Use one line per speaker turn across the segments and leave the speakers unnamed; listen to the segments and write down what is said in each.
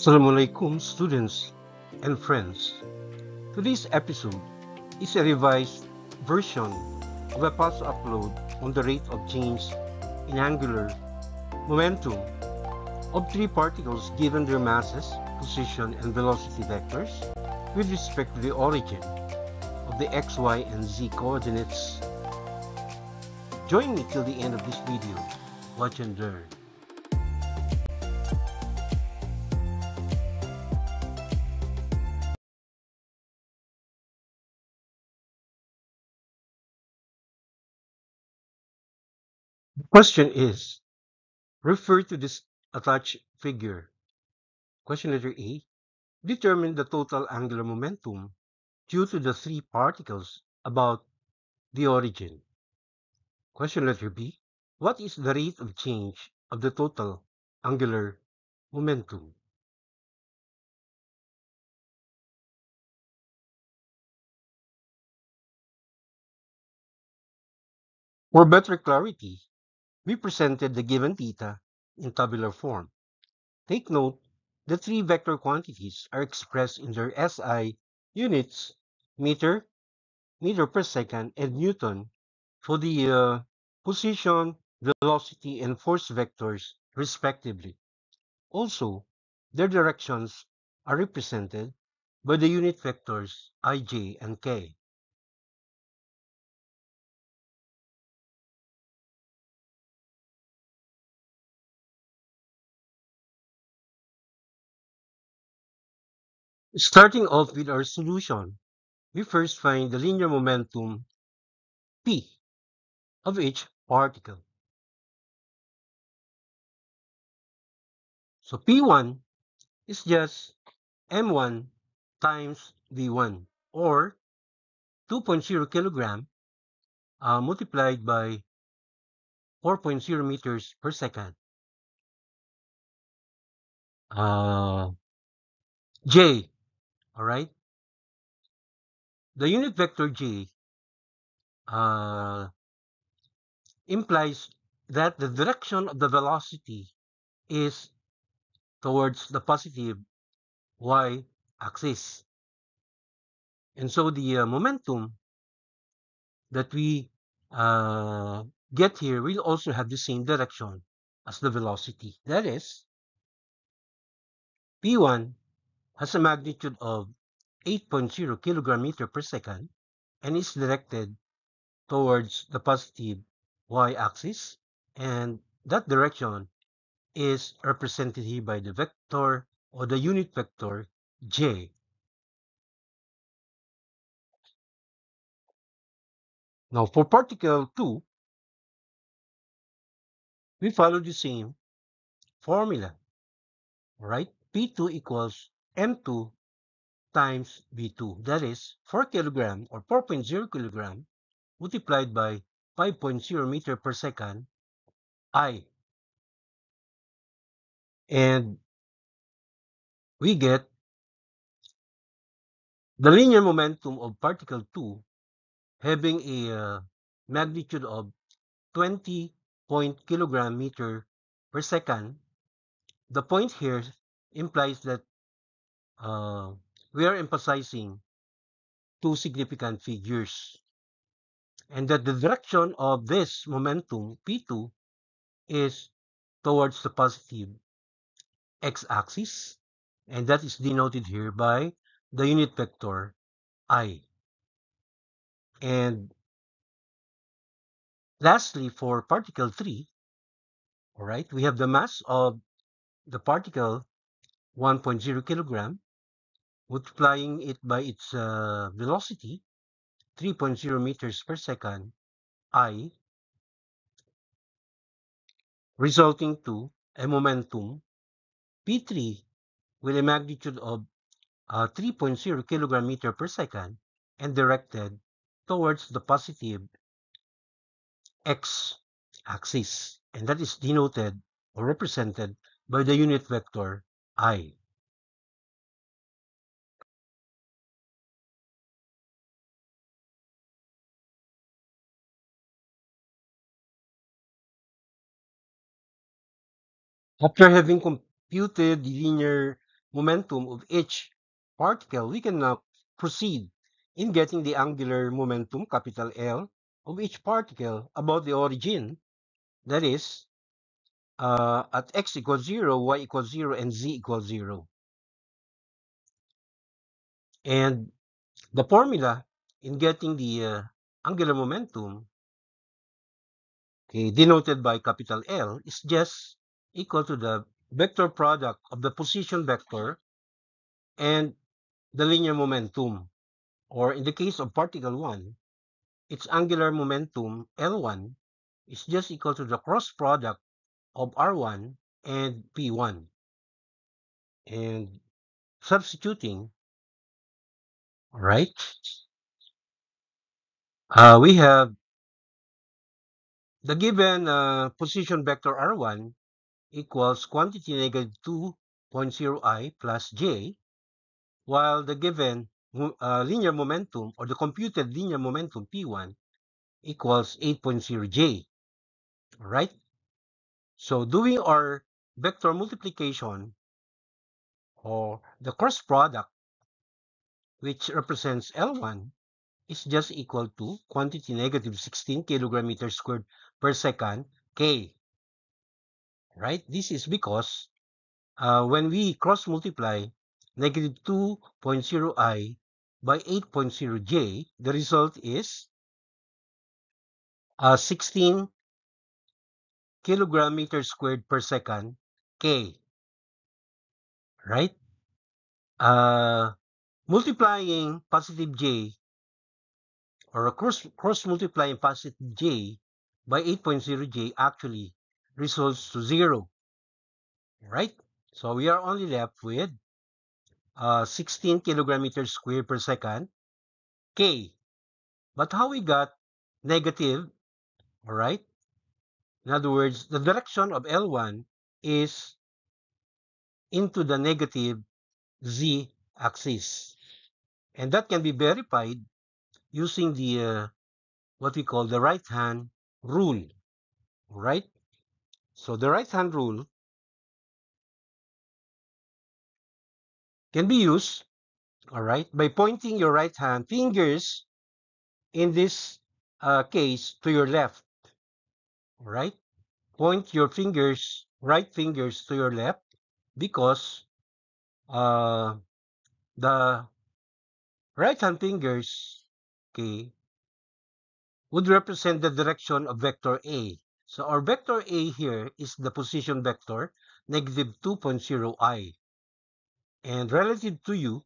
Assalamualaikum students and friends. Today's episode is a revised version of a past upload on the rate of change in angular momentum of three particles given their masses, position, and velocity vectors with respect to the origin of the x, y, and z coordinates. Join me till the end of this video. Watch and learn. The question is, refer to this attached figure. Question letter A. Determine the total angular momentum due to the three particles about the origin. Question letter B. What is the rate of change of the total angular momentum? For better clarity, we presented the given theta in tabular form. Take note, the three vector quantities are expressed in their SI units, meter, meter per second, and Newton for the position, velocity, and force vectors, respectively. Also, their directions are represented by the unit vectors ij and k. Starting off with our solution, we first find the linear momentum p of each particle. So P1 is just M1 times V1, or 2.0 kilogram multiplied by 4.0 meters per second. J, all right? The unit vector J uh, implies that the direction of the velocity is towards the positive y-axis. And so the momentum that we get here will also have the same direction as the velocity. That is, P1 has a magnitude of 8.0 kilogram meter per second and is directed towards the positive y-axis, and that direction is represented here by the vector or the unit vector j. Now for particle 2, we follow the same formula, right? P2 equals M2 times V2. That is 4 kilogram or 4.0 kilogram multiplied by 5.0 meter per second I. And we get the linear momentum of particle 2 having a magnitude of 20 kilogram meter per second. The point here implies that we are emphasizing two significant figures, and that the direction of this momentum P2 is towards the positive x-axis, and that is denoted here by the unit vector I. And lastly, for particle 3, all right, we have the mass of the particle 1.0 kilogram, multiplying it by its velocity 3.0 meters per second I, resulting to a momentum P3 with a magnitude of 3.0 kilogram meter per second and directed towards the positive x-axis, and that is denoted or represented by the unit vector I. After having computed the linear momentum of each particle, we can now proceed in getting the angular momentum, capital L, of each particle about the origin, that is, at x equals 0, y equals 0, and z equals 0. And the formula in getting the angular momentum, okay, denoted by capital L, is just equal to the vector product of the position vector and the linear momentum. Or in the case of particle 1, its angular momentum L1 is just equal to the cross product of R1 and P1. And substituting, all right, we have the given position vector R1 equals quantity negative 2.0i plus j, while the given linear momentum, or the computed linear momentum P1, equals 8.0j. All right? So doing our vector multiplication, or the cross product, which represents L1, is just equal to quantity negative 16 kilogram meter squared per second, K. Right? This is because when we cross multiply negative 2.0i by 8.0j, the result is 16 kilogram meter squared per second, K. Right? Multiplying positive j, or cross multiplying positive j by 8.0j actually results to 0. Right? So we are only left with 16 kilogram meters squared per second, K. But how we got negative, all right? In other words, the direction of L1 is into the negative z axis. And that can be verified using the what we call the right hand rule, right? So the right hand rule can be used, all right, by pointing your right hand fingers, in this case, to your left, all right? Point your fingers, right fingers, to your left, because uh, the right hand fingers, okay, would represent the direction of vector A. So our vector A here is the position vector, negative 2.0i. And relative to you,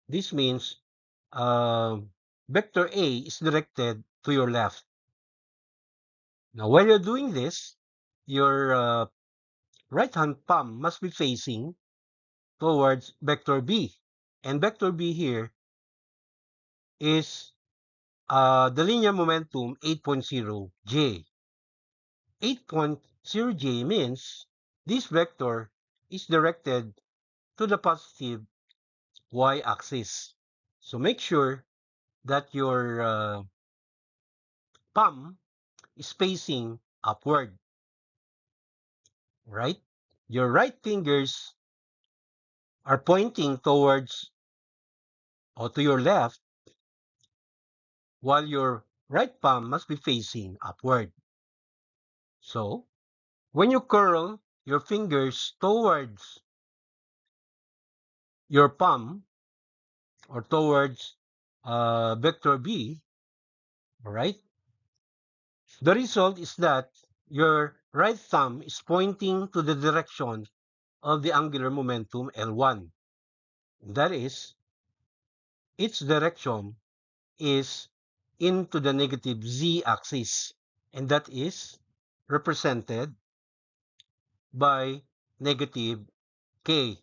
this means vector A is directed to your left. Now, while you're doing this, your right hand palm must be facing towards vector B. And vector B here is the linear momentum 8.0j. 8.0j means this vector is directed to the positive y-axis. So make sure that your palm is facing upward, right? Your right fingers are pointing towards, or to your left, while your right palm must be facing upward. So when you curl your fingers towards your palm, or towards vector B, all right, the result is that your right thumb is pointing to the direction of the angular momentum L1. That is, its direction is into the negative z-axis, and that is represented by negative k.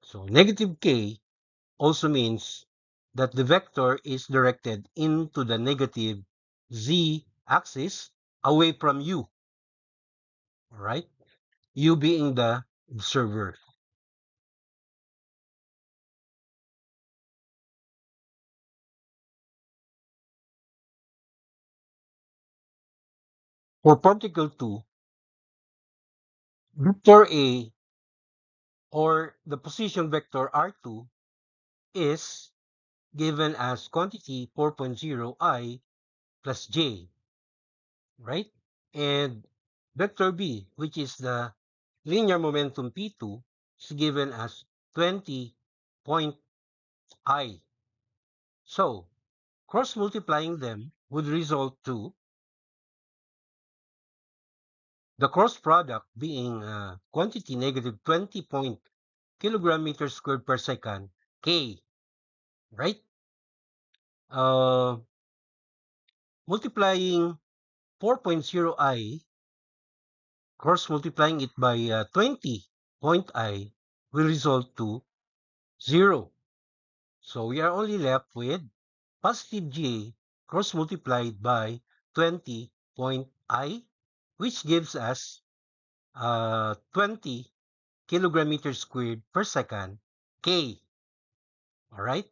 So negative k also means that the vector is directed into the negative z-axis, away from you, all right? You being the observer. For particle 2, vector A or the position vector R2 is given as quantity 4.0 I plus j, right? And vector B, which is the linear momentum P2, is given as 20 point I. So, cross multiplying them would result to the cross product being quantity negative 20 point kilogram meter squared per second, K, right? Uh, Multiplying 4.0 I, cross multiplying it by 20 point I will result to 0. So we are only left with positive J cross multiplied by 20 point I, which gives us 20 kilogram meter squared per second, K. All right?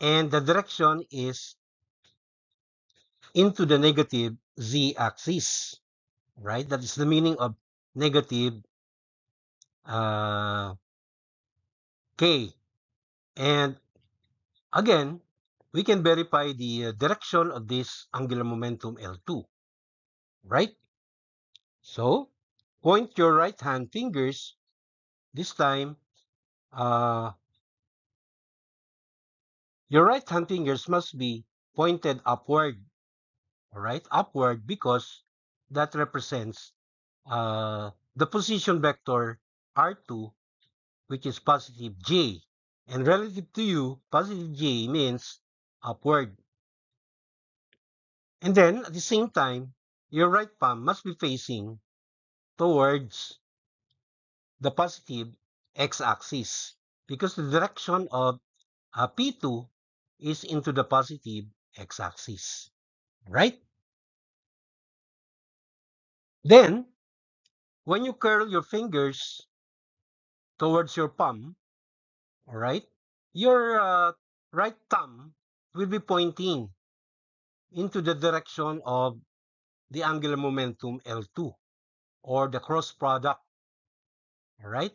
And the direction is into the negative Z axis, right? That is the meaning of negative uh, K. And again, we can verify the direction of this angular momentum L2, right? So, point your right hand fingers. This time, uh, your right hand fingers must be pointed upward, all right? Upward because that represents the position vector R2, which is positive J. And relative to you, positive J means upward. And then, at the same time, your right palm must be facing towards the positive x-axis because the direction of P2 is into the positive x-axis, right? Then, when you curl your fingers towards your palm, all right, your right thumb will be pointing into the direction of the angular momentum L2 or the cross product, all right?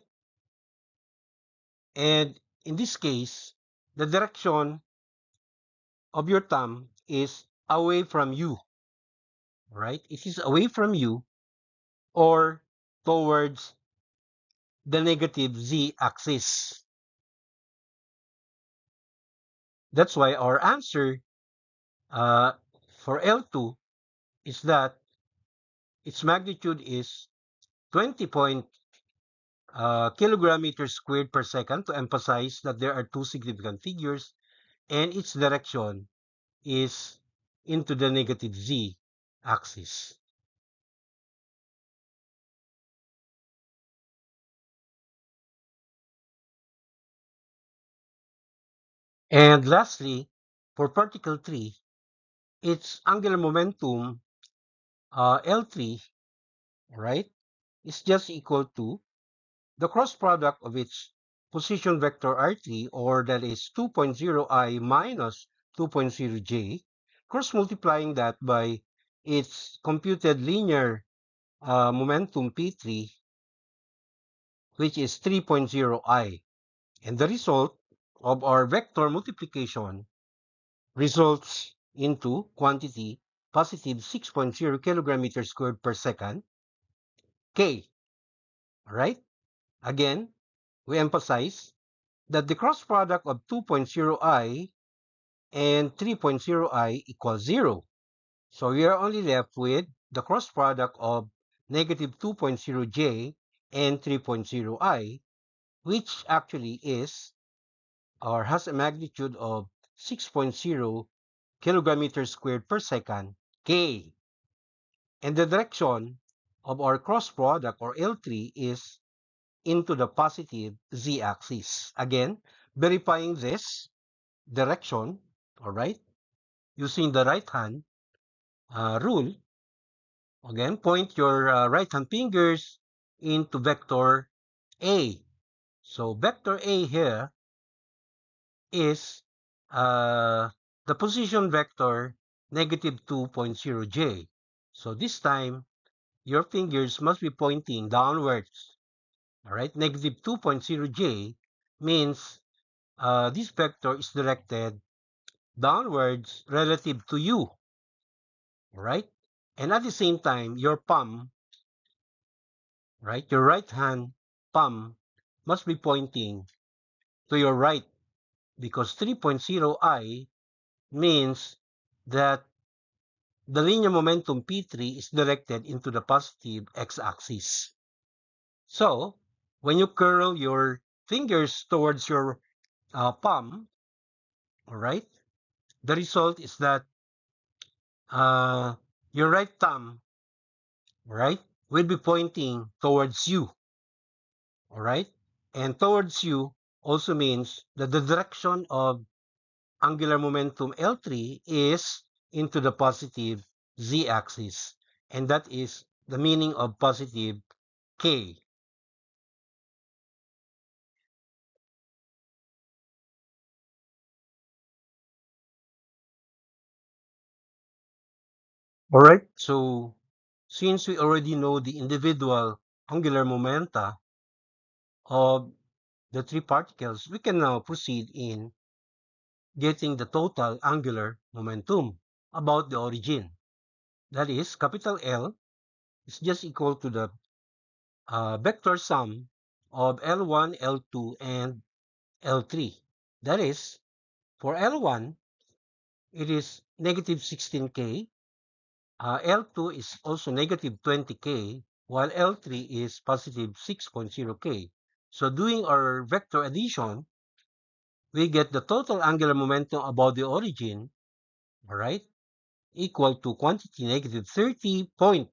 And in this case, the direction of your thumb is away from you, right? It is away from you or towards the negative Z axis. That's why our answer uh, for L2 is that its magnitude is 20 kilogram meters squared per second, to emphasize that there are two significant figures, and its direction is into the negative Z axis. And lastly, for particle 3, its angular momentum L3, right, is just equal to the cross product of its position vector R3, or that is 2.0I minus 2.0J, cross multiplying that by its computed linear momentum P3, which is 3.0I. And the result of our vector multiplication results into quantity positive 6.0 kilogram meter squared per second, K. All right? Again, we emphasize that the cross product of 2.0I and 3.0I equals 0. So we are only left with the cross product of negative 2.0J and 3.0I, which actually is or has a magnitude of 6.0 kilogram meter squared per second, K. And the direction of our cross product or L3 is into the positive z-axis. Again, verifying this direction, all right, using the right hand rule. Again, point your right hand fingers into vector A. So vector A here is the position vector negative 2.0J. So this time, your fingers must be pointing downwards. All right, negative 2.0j means this vector is directed downwards relative to you. All right, and at the same time, your palm, right, your right hand palm must be pointing to your right because 3.0i means that the linear momentum P3 is directed into the positive x-axis. So, when you curl your fingers towards your palm, all right, the result is that uh, your right thumb, right, will be pointing towards you, all right? And towards you also means that the direction of angular momentum L3 is into the positive z-axis. And that is the meaning of positive k. All right. So since we already know the individual angular momenta of the three particles, we can now proceed in getting the total angular momentum about the origin. That is, capital L is just equal to the vector sum of L1, L2, and L3. That is, for L1, it is negative 16k. L2 is also negative 20k, while L3 is positive 6.0k. So doing our vector addition, we get the total angular momentum about the origin, all right, equal to quantity negative 30 point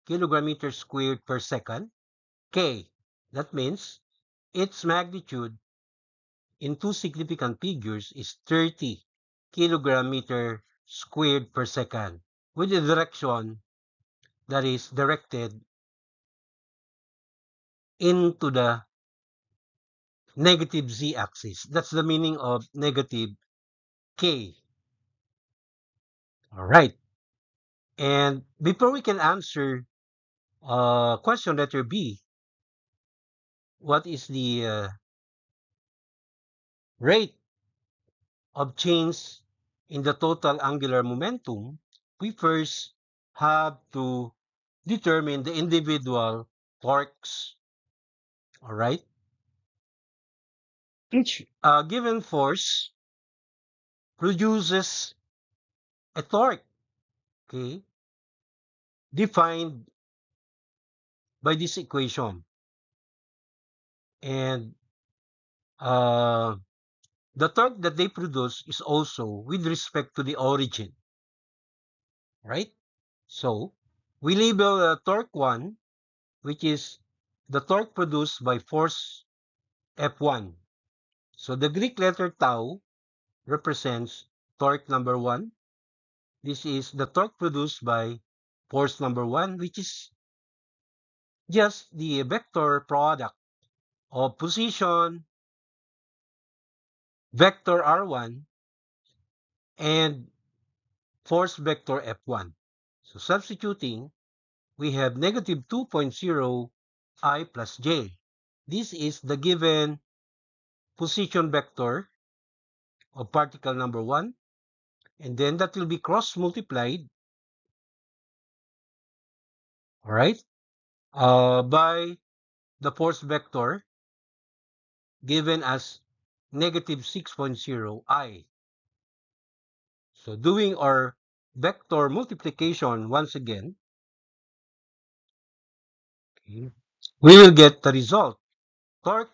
kilogram meter squared per second, k. That means its magnitude in two significant figures is 30 kilogram meter squared per second, with a direction that is directed into the negative z-axis. That's the meaning of negative k. All right. And before we can answer question letter B, what is the rate of change in the total angular momentum, we first have to determine the individual torques. All right. Each given force produces a torque, okay, defined by this equation. And uh, the torque that they produce is also with respect to the origin, right? So we label torque 1, which is the torque produced by force F1. So the Greek letter tau represents torque number 1. This is the torque produced by force number 1, which is just the vector product of position, vector R1, and force vector F1. So substituting, we have negative 2.0 I plus j. This is the given position vector of particle number 1, and then that will be cross multiplied, all right, by the force vector given as negative 6.0 I. So doing our vector multiplication once again, okay, we will get the result. Torque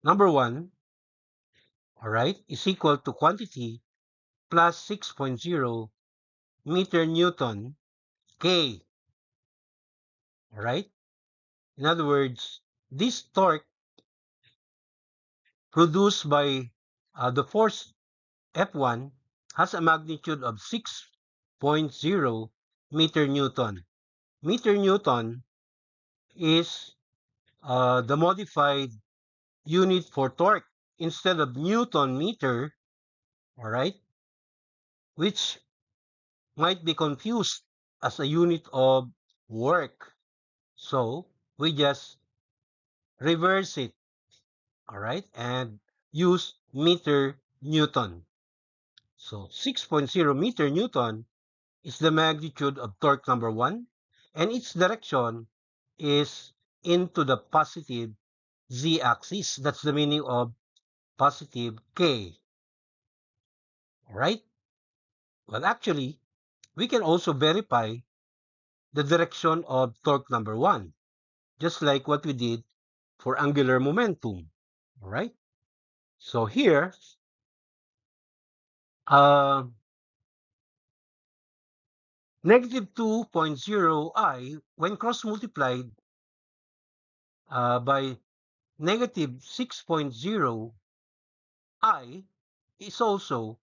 number 1, all right, is equal to quantity plus 6.0 meter Newton K, all right? In other words, this torque produced by the force F1 has a magnitude of 6.0 meter Newton. Meter Newton is the modified unit for torque instead of Newton meter, all right, which might be confused as a unit of work. So we just reverse it, all right, and use meter Newton. So 6.0 meter Newton is the magnitude of torque number 1, and its direction is into the positive z-axis. That's the meaning of positive k, all right? Well, actually, we can also verify the direction of torque number 1, just like what we did for angular momentum, all right? So here, uh, negative 2.0 I, when cross-multiplied by negative 6.0 I, is also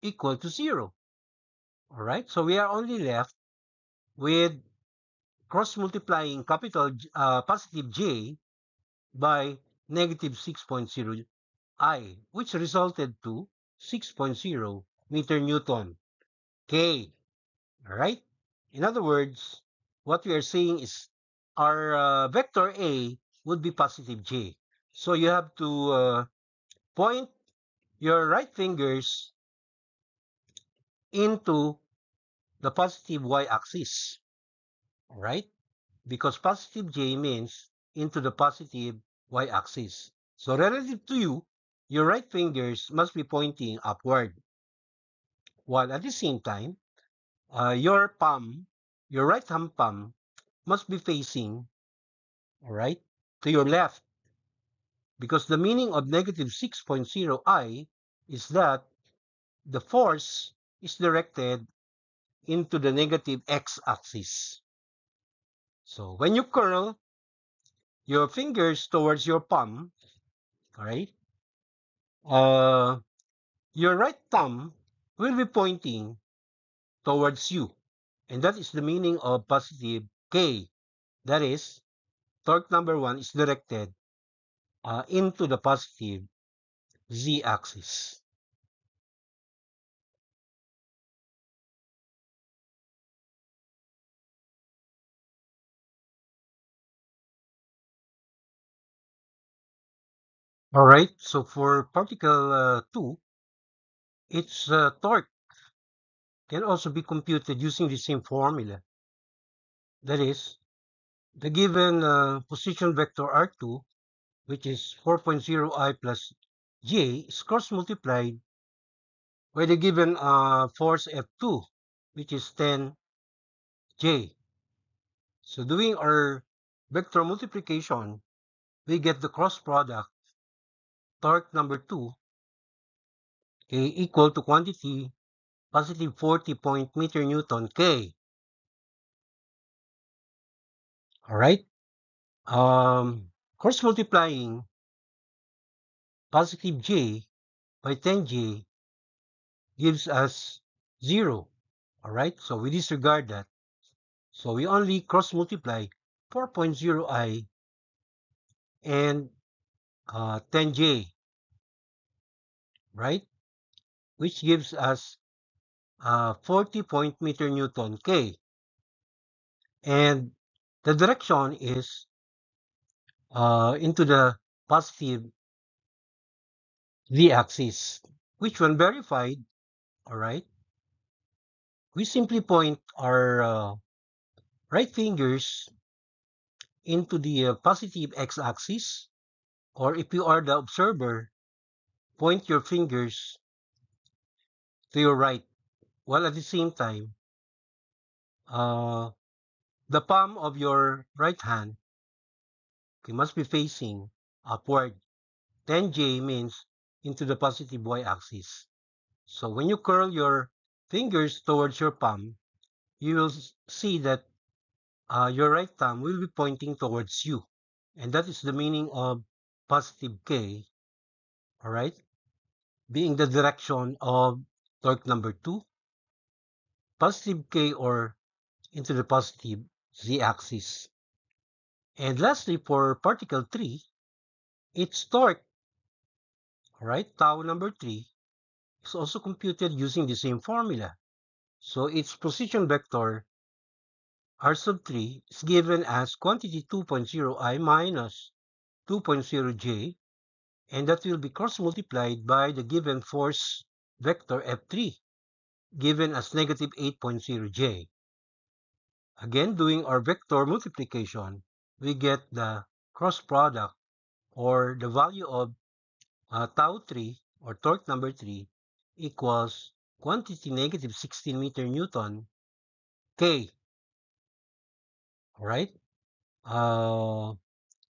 equal to 0, all right? So we are only left with cross-multiplying positive J by negative 6.0 I, which resulted to 6.0 meter Newton K. All right? In other words, what we are saying is our vector A would be positive J. So you have to point your right fingers into the positive y-axis. All right? Because positive J means into the positive y-axis. So relative to you, your right fingers must be pointing upward, while at the same time, your palm, your right hand palm, must be facing, all right, to your left, because the meaning of negative 6.0 I is that the force is directed into the negative x-axis. So when you curl your fingers towards your palm, all right, uh, your right thumb will be pointing towards you. And that is the meaning of positive K. That is, torque number 1 is directed into the positive z-axis. All right, so for particle 2, its torque can also be computed using the same formula. That is, the given position vector R2, which is 4.0 I plus J, is cross-multiplied by the given force F2, which is 10J. So doing our vector multiplication, we get the cross product torque number 2 equal to quantity positive 40 point meter Newton K. All right. Cross multiplying positive J by 10J gives us 0. All right. So we disregard that. So we only cross multiply 4.0 I and 10J, right? Which gives us 40 point meter Newton K. And the direction is into the positive z-axis, which when verified, all right, we simply point our right fingers into the positive x-axis, or if you are the observer, point your fingers to your right, while at the same time, uh, the palm of your right hand must be facing upward. 10J means into the positive y-axis. So when you curl your fingers towards your palm, you will see that your right thumb will be pointing towards you. And that is the meaning of positive K, all right, being the direction of torque number 2, positive K or into the positive z-axis. And lastly, for particle 3, its torque, all right, tau number 3, is also computed using the same formula. So its position vector R sub 3 is given as quantity 2.0 I minus 2.0j, and that will be cross-multiplied by the given force vector F3, given as negative 8.0j. Again, doing our vector multiplication, we get the cross product, or the value of tau 3, or torque number 3, equals quantity negative 16 meter Newton K. All right?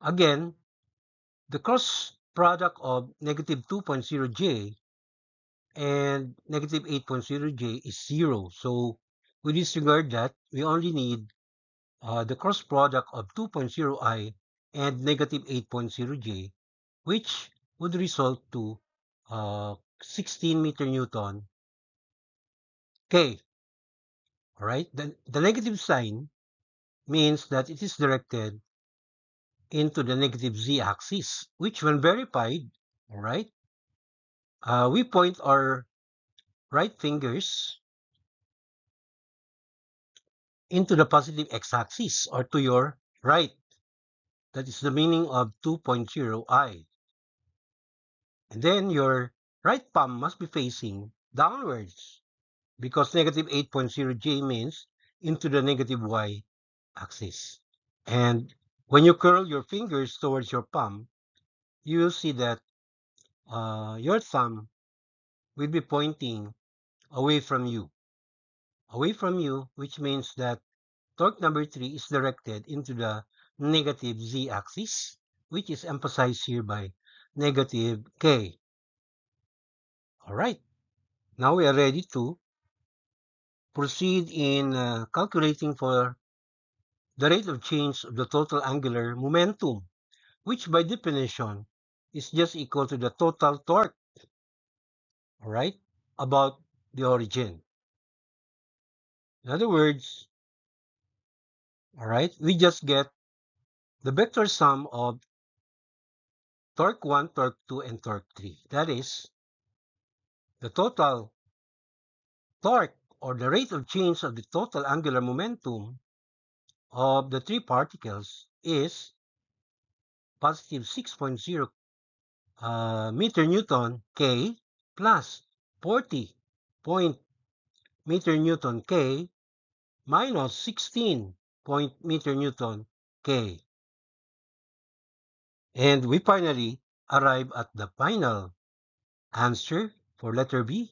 Again, the cross product of negative 2.0j and negative 8.0j is 0. So we disregard that. We only need the cross product of 2.0i and negative 8.0j, which would result to 16 meter Newton K. All right? The negative sign means that it is directed into the negative z-axis, which when verified, all right, we point our right fingers into the positive x-axis, or to your right. That is the meaning of 2.0i. And then your right palm must be facing downwards, because negative 8.0j means into the negative y-axis. And when you curl your fingers towards your palm, you will see that your thumb will be pointing away from you. Away from you, which means that torque number 3 is directed into the negative z-axis, which is emphasized here by negative k. All right, now we are ready to proceed in calculating for the rate of change of the total angular momentum, which by definition is just equal to the total torque, all right, about the origin. In other words, all right, we just get the vector sum of torque 1, torque 2, and torque 3. That is, the total torque, or the rate of change of the total angular momentum of the three particles, is positive 6.0 meter Newton K plus 40 point meter Newton K minus 16 point meter Newton K. And we finally arrive at the final answer for letter B.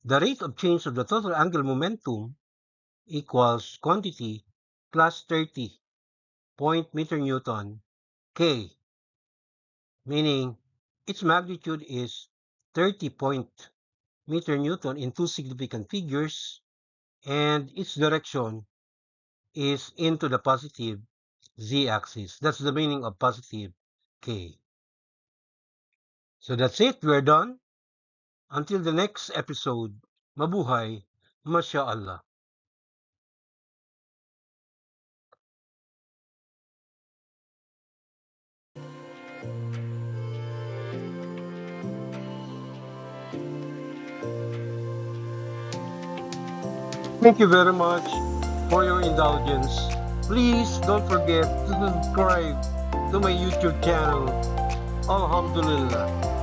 The rate of change of the total angular momentum equals quantity plus 30 point meter Newton K, meaning its magnitude is 30 point meter Newton in two significant figures, and its direction is into the positive z-axis. That's the meaning of positive K. So that's it. We're done. Until the next episode, mabuhay, mashallah. Thank you very much for your indulgence. Please don't forget to subscribe to my YouTube channel. Alhamdulillah.